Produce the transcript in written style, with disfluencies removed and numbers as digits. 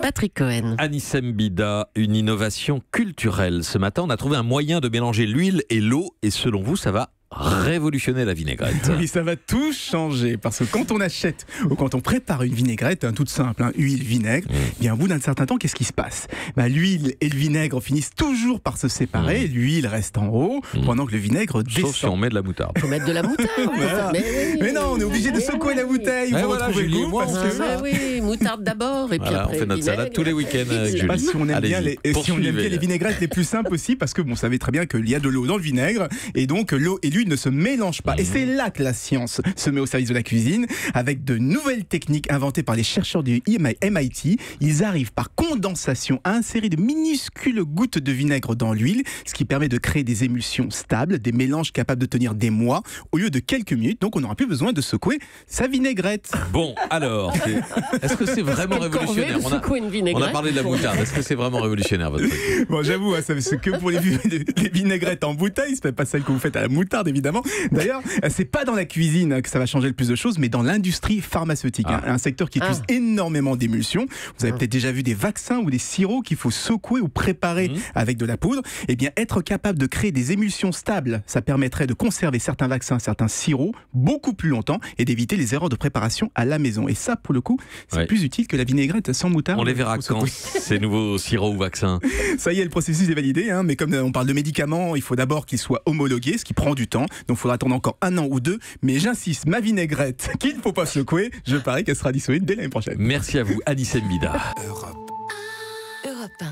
Patrick Cohen. Anissem Bida, une innovation culturelle. Ce matin, on a trouvé un moyen de mélanger l'huile et l'eau. Et selon vous, ça va révolutionner la vinaigrette. Oui, ça va tout changer parce que quand on achète ou quand on prépare une vinaigrette, toute simple, huile, vinaigre, bien au bout d'un certain temps, qu'est-ce qui se passe ? L'huile et le vinaigre finissent toujours par se séparer. L'huile reste en haut pendant que le vinaigre descend. Sauf si on met de la moutarde. Il faut mettre de la moutarde. Voilà. Mais non, on est obligé de secouer la bouteille pour retrouver le goût. Moi, Parce que... oui, moutarde d'abord et puis Voilà, après on fait notre vinaigre. salade tous les week-ends avec Je sais pas Julie. si on aime bien Allez-y, si on aime bien les vinaigrettes les plus simples aussi, parce que vous savez très bien qu'il y a de l'eau dans le vinaigre et donc l'eau et l'huile ne se mélangent pas. Et c'est là que la science se met au service de la cuisine avec de nouvelles techniques inventées par les chercheurs du MIT. Ils arrivent par condensation à insérer de minuscules gouttes de vinaigre dans l'huile, ce qui permet de créer des émulsions stables, des mélanges capables de tenir des mois au lieu de quelques minutes. Donc on n'aura plus besoin de secouer sa vinaigrette. Bon, alors, est-ce que c'est vraiment révolutionnaire ? On a parlé de la moutarde. Est-ce que c'est vraiment révolutionnaire, votre truc ? Bon, j'avoue, ça c'est que pour les vinaigrettes en bouteille, c'est pas celle que vous faites à la moutarde évidemment. D'ailleurs, c'est pas dans la cuisine que ça va changer le plus de choses, mais dans l'industrie pharmaceutique, un secteur qui utilise énormément d'émulsions. Vous avez peut-être déjà vu des vaccins ou des sirops qu'il faut secouer ou préparer avec de la poudre. Eh bien, être capable de créer des émulsions stables, ça permettrait de conserver certains vaccins, certains sirops beaucoup plus longtemps et d'éviter les erreurs de préparation à la maison. Et ça, pour le coup, c'est plus utile que la vinaigrette sans moutarde. On les verra quand ces nouveaux sirops ou vaccins. Ça y est, le processus est validé, mais comme on parle de médicaments, il faut d'abord qu'ils soient homologués, ce qui prend du temps. Donc, il faudra attendre encore 1 an ou 2. Mais j'insiste, ma vinaigrette, qu'il ne faut pas secouer, je parie qu'elle sera disponible dès l'année prochaine. Merci à vous, Anissem Bida. Europe 1.